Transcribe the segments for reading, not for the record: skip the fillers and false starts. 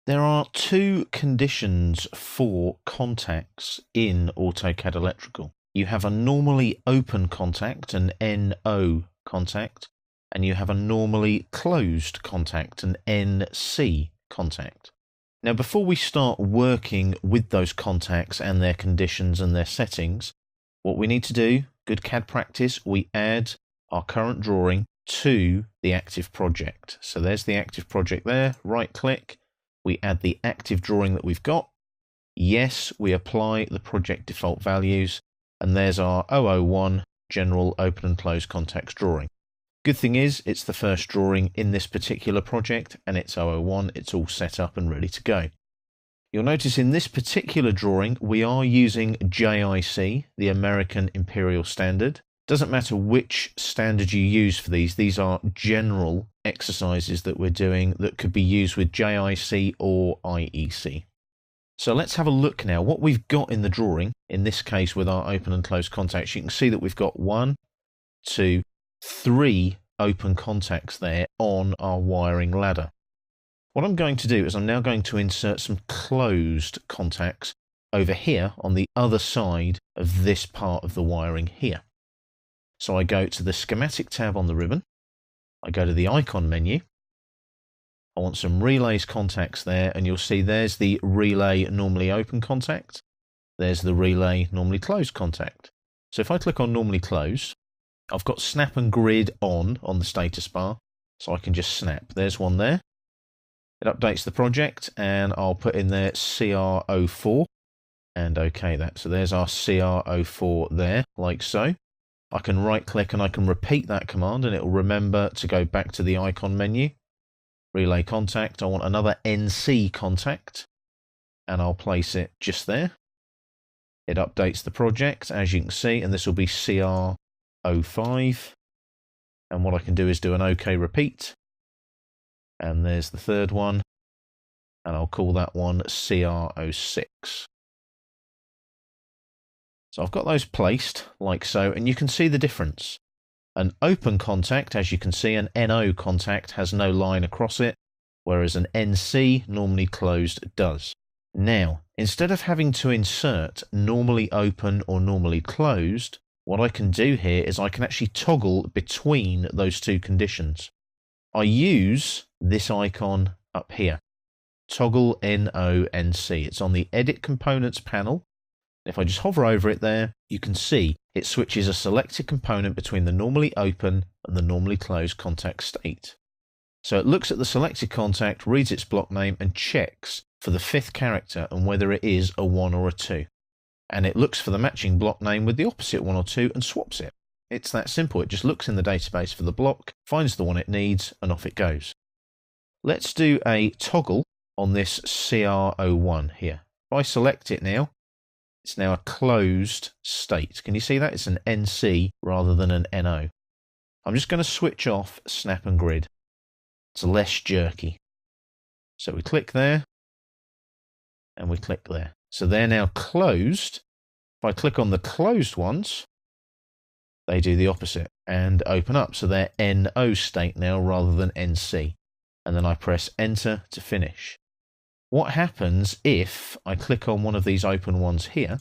There are two conditions for contacts in AutoCAD Electrical. You have a normally open contact, an NO contact, and you have a normally closed contact, an NC contact. Now, before we start working with those contacts and their conditions and their settings, what we need to do, good CAD practice, we add our current drawing to the active project. So there's the active project there, right click, we add the active drawing that we've got. Yes, we apply the project default values, and there's our 001 general open and close contacts drawing. Good thing is, it's the first drawing in this particular project, and it's 001, it's all set up and ready to go. You'll notice in this particular drawing, we are using JIC, the American Imperial Standard. Doesn't matter which standard you use for these are general exercises that we're doing that could be used with JIC or IEC. So let's have a look now. What we've got in the drawing, in this case with our open and closed contacts, you can see that we've got 1, 2, 3 open contacts there on our wiring ladder. What I'm going to do is I'm now going to insert some closed contacts over here on the other side of this part of the wiring here. So I go to the schematic tab on the ribbon, I go to the icon menu, I want some relays contacts there, and you'll see there's the relay normally open contact, there's the relay normally closed contact. So if I click on normally closed, I've got snap and grid on the status bar, so I can just snap. There's one there. It updates the project, and I'll put in there CR04, and OK that. So there's our CR04 there, like so. I can right click and I can repeat that command, and it will remember to go back to the icon menu. Relay contact, I want another NC contact, and I'll place it just there. It updates the project, as you can see, and this will be CR05. And what I can do is do an OK repeat. And there's the third one, and I'll call that one CR06. So I've got those placed like so, and you can see the difference. An open contact, as you can see, an NO contact has no line across it, whereas an NC, normally closed, does. Now, instead of having to insert normally open or normally closed, what I can do here is I can actually toggle between those two conditions. I use this icon up here, toggle NONC. It's on the Edit Components panel. If I just hover over it there, you can see it switches a selected component between the normally open and the normally closed contact state. So it looks at the selected contact, reads its block name, and checks for the 5th character and whether it is a 1 or a 2. And it looks for the matching block name with the opposite 1 or 2 and swaps it. It's that simple. It just looks in the database for the block, finds the one it needs, and off it goes. Let's do a toggle on this CR01 here. If I select it now, it's now a closed state. Can you see that? It's an NC rather than an NO. I'm just going to switch off snap and grid. It's less jerky. So we click there, and we click there. So they're now closed. If I click on the closed ones, they do the opposite and open up. So they're NO state now rather than NC. And then I press enter to finish. What happens if I click on one of these open ones here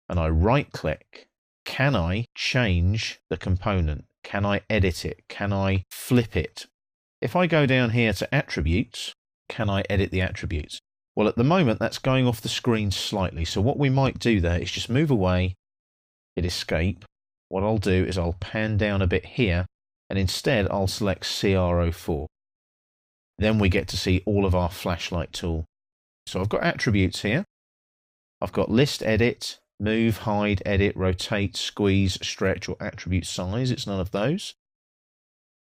and I right click? Can I change the component? Can I edit it? Can I flip it? If I go down here to attributes, can I edit the attributes? Well, at the moment that's going off the screen slightly. So what we might do there is just move away, hit escape. What I'll do is I'll pan down a bit here, and instead I'll select CR04. Then we get to see all of our flashlight tool. So I've got attributes here. I've got list edit, move, hide, edit, rotate, squeeze, stretch, or attribute size. It's none of those.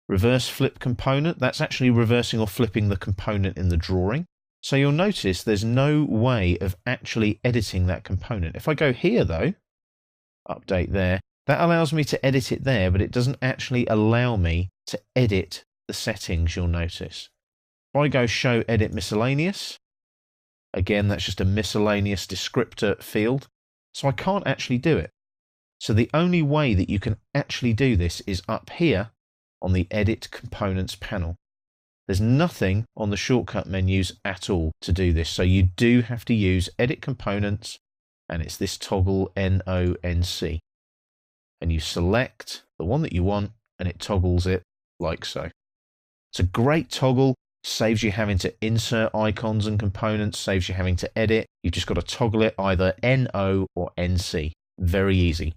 Reverse flip component. That's actually reversing or flipping the component in the drawing. So you'll notice there's no way of actually editing that component. If I go here though, update there, that allows me to edit it there, but it doesn't actually allow me to edit the settings, you'll notice. If I go show edit miscellaneous, again, that's just a miscellaneous descriptor field. So I can't actually do it. So the only way that you can actually do this is up here on the edit components panel. There's nothing on the shortcut menus at all to do this. So you do have to use Edit Components, and it's this toggle NONC. And you select the one that you want, and it toggles it like so. It's a great toggle, saves you having to insert icons and components, saves you having to edit. You've just got to toggle it either NO or NC. Very easy.